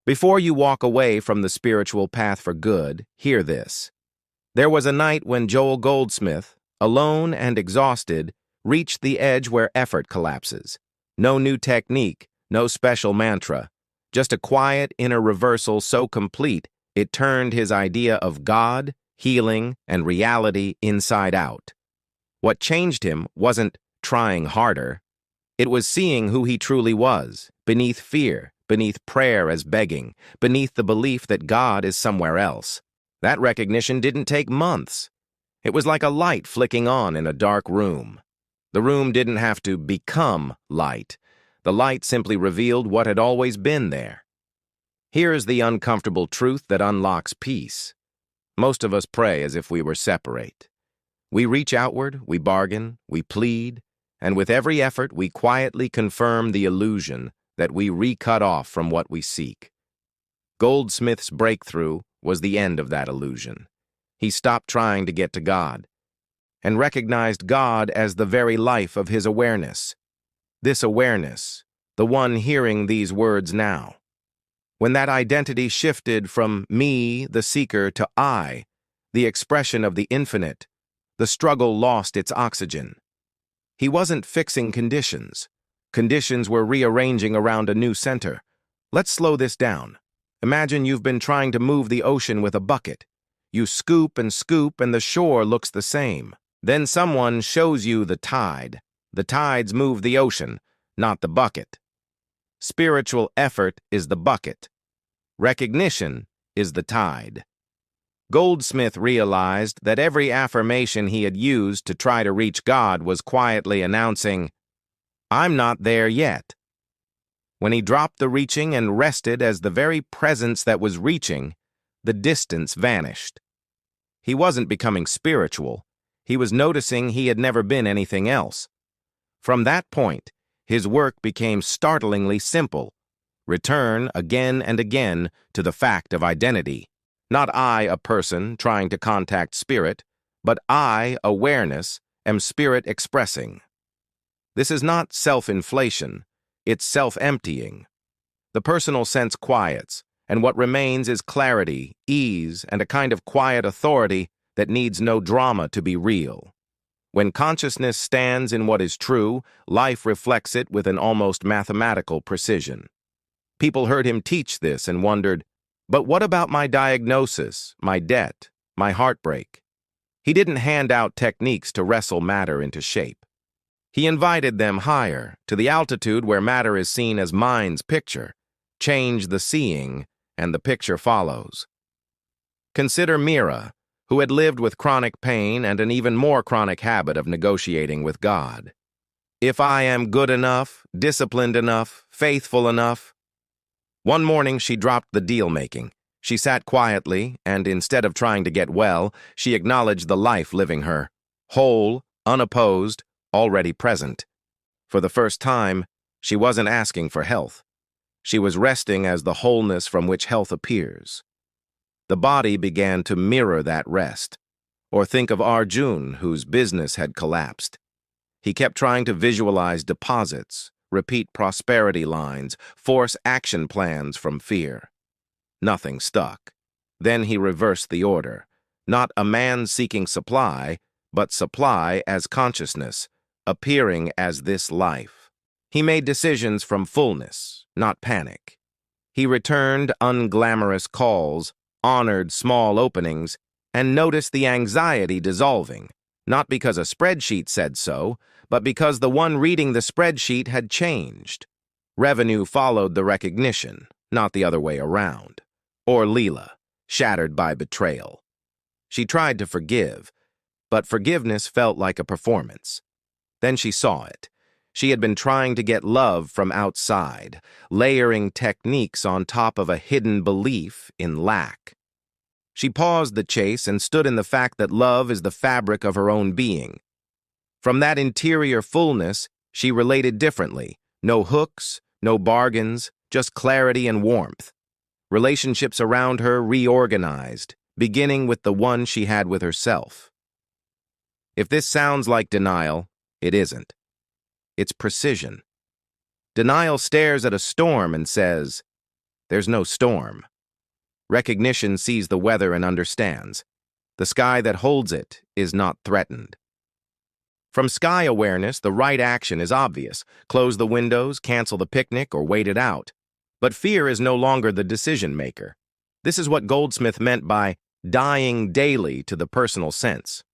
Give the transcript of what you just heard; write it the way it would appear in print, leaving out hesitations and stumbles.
Before you walk away from the spiritual path for good, hear this. There was a night when Joel Goldsmith, alone and exhausted, reached the edge where effort collapses. No new technique, no special mantra, just a quiet inner reversal so complete it turned his idea of God, healing, and reality inside out. What changed him wasn't trying harder. It was seeing who he truly was, beneath fear, beneath prayer as begging, beneath the belief that God is somewhere else. That recognition didn't take months. It was like a light flicking on in a dark room. The room didn't have to become light. The light simply revealed what had always been there. Here's the uncomfortable truth that unlocks peace. Most of us pray as if we were separate. We reach outward, we bargain, we plead, and with every effort we quietly confirm the illusion that we recut off from what we seek. Goldsmith's breakthrough was the end of that illusion. He stopped trying to get to God and recognized God as the very life of his awareness. This awareness, the one hearing these words now. When that identity shifted from me, the seeker, to I, the expression of the infinite, the struggle lost its oxygen. He wasn't fixing conditions. Conditions were rearranging around a new center. Let's slow this down. Imagine you've been trying to move the ocean with a bucket. You scoop and the shore looks the same. Then someone shows you the tide. The tides move the ocean, not the bucket. Spiritual effort is the bucket. Recognition is the tide. Goldsmith realized that every affirmation he had used to try to reach God was quietly announcing, "I'm not there yet." When he dropped the reaching and rested as the very presence that was reaching, the distance vanished. He wasn't becoming spiritual. He was noticing he had never been anything else. From that point, his work became startlingly simple. Return again and again to the fact of identity. Not I, a person, trying to contact spirit, but I, awareness, am spirit expressing. This is not self-inflation, it's self-emptying. The personal sense quiets, and what remains is clarity, ease, and a kind of quiet authority that needs no drama to be real. When consciousness stands in what is true, life reflects it with an almost mathematical precision. People heard him teach this and wondered, but what about my diagnosis, my debt, my heartbreak? He didn't hand out techniques to wrestle matter into shape. He invited them higher, to the altitude where matter is seen as mind's picture. Change the seeing, and the picture follows. Consider Mira, who had lived with chronic pain and an even more chronic habit of negotiating with God. If I am good enough, disciplined enough, faithful enough. One morning she dropped the deal-making. She sat quietly, and instead of trying to get well, she acknowledged the life living her. Whole, unopposed, already present. For the first time, she wasn't asking for health. She was resting as the wholeness from which health appears. The body began to mirror that rest. Or think of Arjun, whose business had collapsed. He kept trying to visualize deposits, repeat prosperity lines, force action plans from fear. Nothing stuck. Then he reversed the order. Not a man seeking supply, but supply as consciousness, appearing as this life. He made decisions from fullness, not panic. He returned unglamorous calls, honored small openings, and noticed the anxiety dissolving, not because a spreadsheet said so, but because the one reading the spreadsheet had changed. Revenue followed the recognition, not the other way around. Or Leela, shattered by betrayal. She tried to forgive, but forgiveness felt like a performance. Then she saw it. She had been trying to get love from outside, layering techniques on top of a hidden belief in lack. She paused the chase and stood in the fact that love is the fabric of her own being. From that interior fullness, she related differently. No hooks, no bargains, just clarity and warmth. Relationships around her reorganized, beginning with the one she had with herself. If this sounds like denial, it isn't. It's precision. Denial stares at a storm and says, There's no storm. Recognition sees the weather and understands. The sky that holds it is not threatened. From sky awareness, the right action is obvious. Close the windows, cancel the picnic, or wait it out. But fear is no longer the decision maker. This is what Goldsmith meant by dying daily to the personal sense.